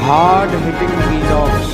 Hard hitting vlogs.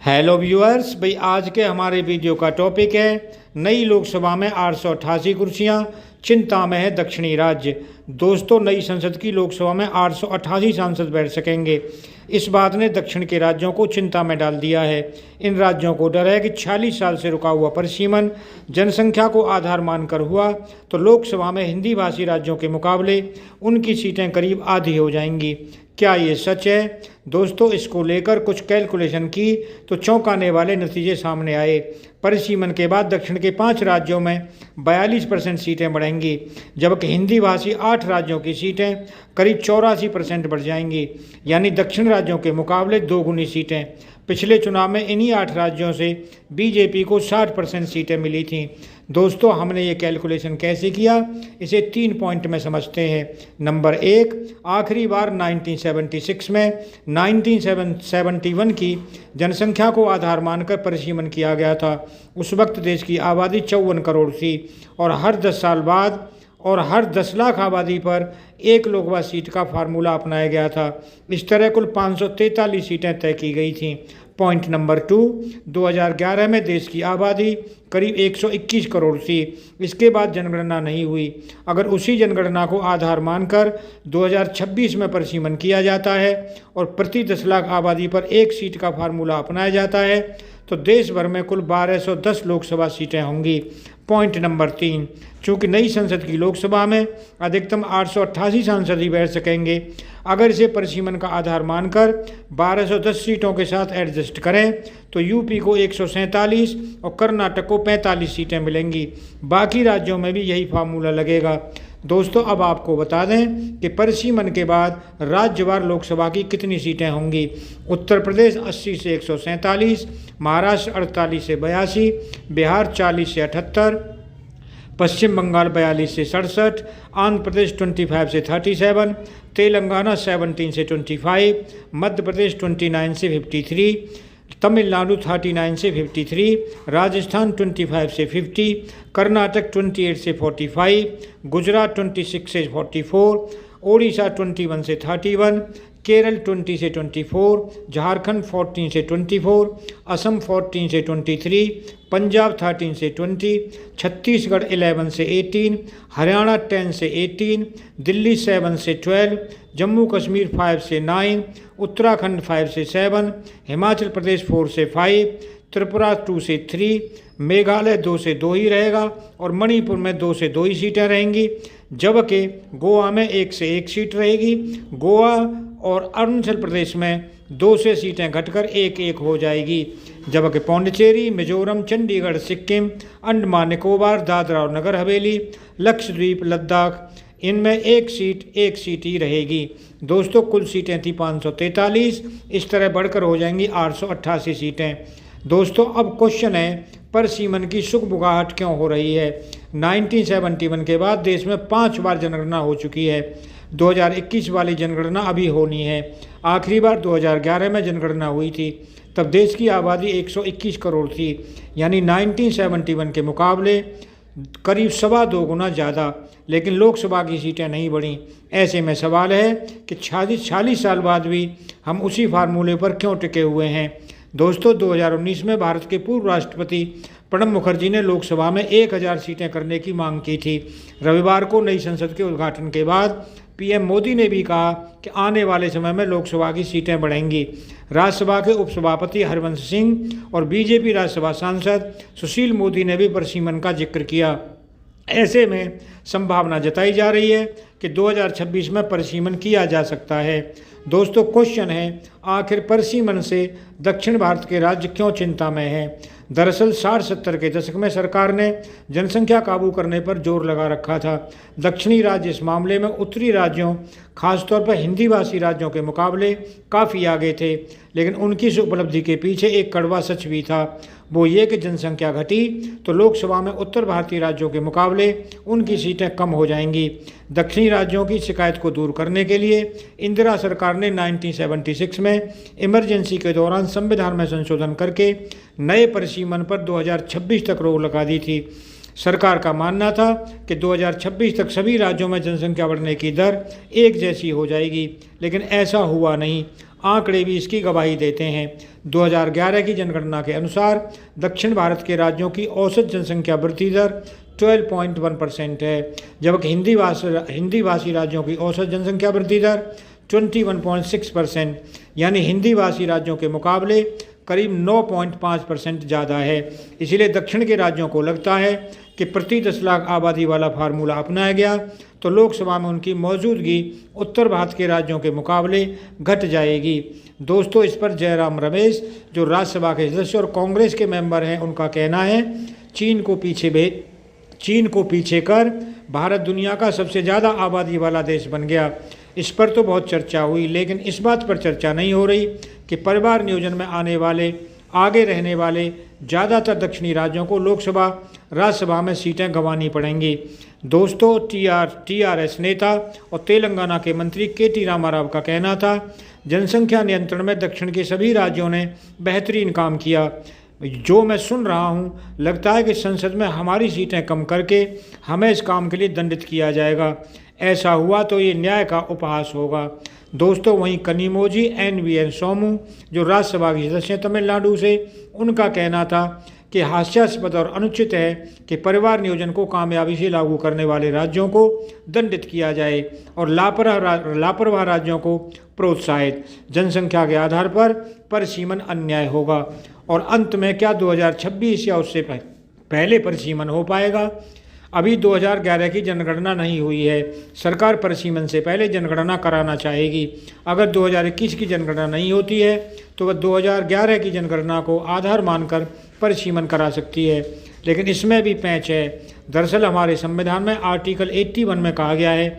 Hello viewers, भाई आज के हमारे वीडियो का टॉपिक है नई लोकसभा में 888 कुर्सियां, चिंता में है दक्षिणी राज्य। दोस्तों, नई संसद की लोकसभा में 888 सांसद बैठ सकेंगे। इस बात ने दक्षिण के राज्यों को चिंता में डाल दिया है। इन राज्यों को डर है कि 46 साल से रुका हुआ परिसीमन जनसंख्या को आधार मानकर हुआ तो लोकसभा में हिंदी भाषी राज्यों के मुकाबले उनकी सीटें करीब आधी हो जाएंगी। क्या ये सच है? दोस्तों, इसको लेकर कुछ कैलकुलेशन की तो चौंकाने वाले नतीजे सामने आए। परिसीमन के बाद दक्षिण के 5 राज्यों में 42% सीटें बढ़ेंगी, जबकि हिंदी भाषी 8 राज्यों की सीटें करीब 84% बढ़ जाएंगी, यानी दक्षिण राज्यों के मुकाबले 2 गुनी सीटें। पिछले चुनाव में इन्हीं 8 राज्यों से बीजेपी को 60% सीटें मिली थीं। दोस्तों, हमने ये कैलकुलेशन कैसे किया, इसे 3 पॉइंट में समझते हैं। नंबर 1, आखिरी बार 1976 में 1971 की जनसंख्या को आधार मानकर परिसीमन किया गया था। उस वक्त देश की आबादी 54 करोड़ थी और हर 10 साल बाद और हर 10 लाख आबादी पर 1 लोकसभा सीट का फार्मूला अपनाया गया था। इस तरह कुल 543 सीटें तय की गई थीं। पॉइंट नंबर 2, 2011 में देश की आबादी करीब 121 करोड़ थी। इसके बाद जनगणना नहीं हुई। अगर उसी जनगणना को आधार मानकर 2026 में परिसीमन किया जाता है और प्रति 10 लाख आबादी पर 1 सीट का फार्मूला अपनाया जाता है तो देश भर में कुल 1210 लोकसभा सीटें होंगी। पॉइंट नंबर 3, चूँकि नई संसद की लोकसभा में अधिकतम 888 सांसद ही बैठ सकेंगे, अगर इसे परिसीमन का आधार मानकर 1210 सीटों के साथ एडजस्ट करें तो यूपी को 147 और कर्नाटक को 45 सीटें मिलेंगी। बाकी राज्यों में भी यही फार्मूला लगेगा। दोस्तों, अब आपको बता दें कि परिसीमन के बाद राज्यवार लोकसभा की कितनी सीटें होंगी। उत्तर प्रदेश 80 से 147, महाराष्ट्र 48 से 82, बिहार 40 से 78, पश्चिम बंगाल 42 से 67, आंध्र प्रदेश 25 से 37, तेलंगाना 17 से 25, मध्य प्रदेश 29 से 53, तमिलनाडु 39 से 53, राजस्थान 25 से 50, कर्नाटक 28 से 45, गुजरात 26 से 44, ओडिशा 21 से 31, केरल 20 से 24, झारखंड 14 से 24, असम 14 से 23, पंजाब 13 से 20, छत्तीसगढ़ 11 से 18, हरियाणा 10 से 18, दिल्ली 7 से 12, जम्मू कश्मीर 5 से 9, उत्तराखंड 5 से 7, हिमाचल प्रदेश 4 से 5, त्रिपुरा 2 से 3, मेघालय 2 से 2 ही रहेगा और मणिपुर में 2 से 2 ही सीटें रहेंगी, जबकि गोवा में 1 से 1 सीट रहेगी। गोवा और अरुणाचल प्रदेश में 2 से सीटें घटकर 1-1 हो जाएगी, जबकि पौंडीचेरी, मिजोरम, चंडीगढ़, सिक्किम, अंडमान निकोबार, दादरा और नगर हवेली, लक्षद्वीप, लद्दाख, इनमें 1 सीट ही रहेगी। दोस्तों, कुल सीटें थी 543, इस तरह बढ़कर हो जाएंगी 888 सीटें। दोस्तों, अब क्वेश्चन है, परिसीमन की सुगबुगाहट क्यों हो रही है? 1971 के बाद देश में 5 बार जनगणना हो चुकी है। 2021 वाली जनगणना अभी होनी है। आखिरी बार 2011 में जनगणना हुई थी, तब देश की आबादी 121 करोड़ थी, यानी 1971 के मुकाबले करीब 2.25 गुना ज़्यादा, लेकिन लोकसभा की सीटें नहीं बढ़ीं। ऐसे में सवाल है कि 40 साल बाद भी हम उसी फार्मूले पर क्यों टिके हुए हैं। दोस्तों, 2019 में भारत के पूर्व राष्ट्रपति प्रणब मुखर्जी ने लोकसभा में 1000 सीटें करने की मांग की थी। रविवार को नई संसद के उद्घाटन के बाद पीएम मोदी ने भी कहा कि आने वाले समय में लोकसभा की सीटें बढ़ेंगी। राज्यसभा के उपसभापति हरिवंश सिंह और बीजेपी राज्यसभा सांसद सुशील मोदी ने भी परिसीमन का जिक्र किया। ऐसे में संभावना जताई जा रही है कि 2026 में परिसीमन किया जा सकता है। दोस्तों, क्वेश्चन है, आखिर परिसीमन से दक्षिण भारत के राज्य क्यों चिंता में हैं? दरअसल 60-70 के दशक में सरकार ने जनसंख्या काबू करने पर जोर लगा रखा था। दक्षिणी राज्य इस मामले में उत्तरी राज्यों, खासतौर पर हिंदी भाषी राज्यों के मुकाबले काफ़ी आगे थे, लेकिन उनकी इस उपलब्धि के पीछे एक कड़वा सच भी था। वो ये कि जनसंख्या घटी तो लोकसभा में उत्तर भारतीय राज्यों के मुकाबले उनकी सीटें कम हो जाएंगी। दक्षिणी राज्यों की शिकायत को दूर करने के लिए इंदिरा सरकार ने 1976 में इमरजेंसी के दौरान संविधान में संशोधन करके नए परिसीमन पर 2026 तक रोक लगा दी थी। सरकार का मानना था कि 2026 तक सभी राज्यों में जनसंख्या बढ़ने की दर एक जैसी हो जाएगी, लेकिन ऐसा हुआ नहीं। आंकड़े भी इसकी गवाही देते हैं। 2011 की जनगणना के अनुसार दक्षिण भारत के राज्यों की औसत जनसंख्या वृद्धि दर 12.1% है, जबकि हिंदी भाषी राज्यों की औसत जनसंख्या वृद्धि दर 21.6%, यानी हिंदी भाषी राज्यों के मुकाबले करीब 9.5% ज़्यादा है। इसीलिए दक्षिण के राज्यों को लगता है कि प्रति 10 लाख आबादी वाला फार्मूला अपनाया गया तो लोकसभा में उनकी मौजूदगी उत्तर भारत के राज्यों के मुकाबले घट जाएगी। दोस्तों, इस पर जयराम रमेश जो राज्यसभा के सदस्य और कांग्रेस के मेंबर हैं, उनका कहना है चीन को पीछे कर भारत दुनिया का सबसे ज़्यादा आबादी वाला देश बन गया। इस पर तो बहुत चर्चा हुई, लेकिन इस बात पर चर्चा नहीं हो रही कि परिवार नियोजन में आगे रहने वाले ज़्यादातर दक्षिणी राज्यों को लोकसभा राज्यसभा में सीटें गंवानी पड़ेंगी। दोस्तों, टीआरएस नेता और तेलंगाना के मंत्री केटी रामाराव का कहना था, जनसंख्या नियंत्रण में दक्षिण के सभी राज्यों ने बेहतरीन काम किया। जो मैं सुन रहा हूँ, लगता है कि संसद में हमारी सीटें कम करके हमें इस काम के लिए दंडित किया जाएगा। ऐसा हुआ तो ये न्याय का उपहास होगा। दोस्तों, वहीं कनिमोझी NVN सोमू जो राज्यसभा के सदस्य हैं तमिलनाडु से, उनका कहना था कि हास्यास्पद और अनुचित है कि परिवार नियोजन को कामयाबी से लागू करने वाले राज्यों को दंडित किया जाए और लापरवाह राज्यों को प्रोत्साहित। जनसंख्या के आधार पर परिसीमन अन्याय होगा और अंत में क्या 2026 या उससे पहले परिसीमन हो पाएगा? अभी 2011 की जनगणना नहीं हुई है। सरकार परिसीमन से पहले जनगणना कराना चाहेगी। अगर 2021 की जनगणना नहीं होती है तो वह 2011 की जनगणना को आधार मानकर परिसीमन करा सकती है, लेकिन इसमें भी पैंच है। दरअसल हमारे संविधान में आर्टिकल 81 में कहा गया है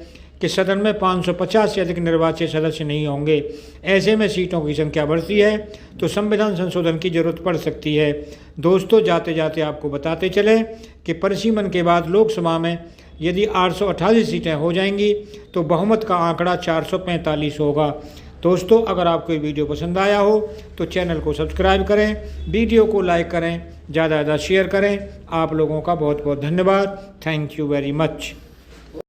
कि सदन में 550 से अधिक निर्वाचित सदस्य नहीं होंगे। ऐसे में सीटों की संख्या बढ़ती है तो संविधान संशोधन की जरूरत पड़ सकती है। दोस्तों, जाते जाते आपको बताते चले कि परिसीमन के बाद लोकसभा में यदि 888 सीटें हो जाएंगी तो बहुमत का आंकड़ा 445 होगा। दोस्तों, अगर आपको ये वीडियो पसंद आया हो तो चैनल को सब्सक्राइब करें, वीडियो को लाइक करें, ज़्यादा से ज़्यादा शेयर करें। आप लोगों का बहुत बहुत धन्यवाद। Thank you very much.